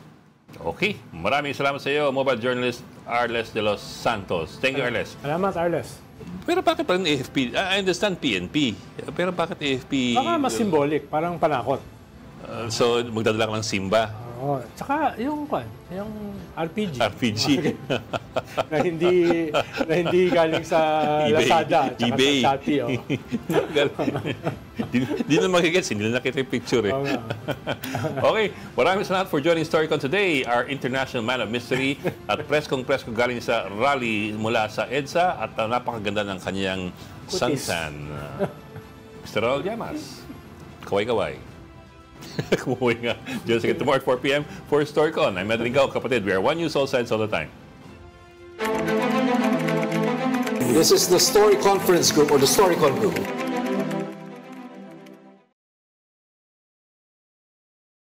Okay. Maraming salamat sa iyo, mobile journalist Arles de los Santos. Thank you, Arles. Salamat, Arles. Pero bakit pa rin AFP? I understand PNP. Pero bakit AFP? Baka mas symbolic, parang panakot. So, magdadala ka ng Simba? Oo. Tsaka yung RPG. RPG. na hindi galing sa Lazada at eBay. sa Shopee. Oh. Di na magigets, hindi na nakita yung picture eh. Okay, maraming salamat for joining Storycon today. Our international man of mystery at preskong galing sa rally mula sa EDSA at napakaganda ng kanyang sansan. Mr. Raul Llamas, kaway-kaway. Kumuwi nga. Just again tomorrow at 4 p.m. for Storycon. I'm Madeline Gao, kapatid. We are one news all sides all the time. This is the Story Conference Group or the Storycon Group.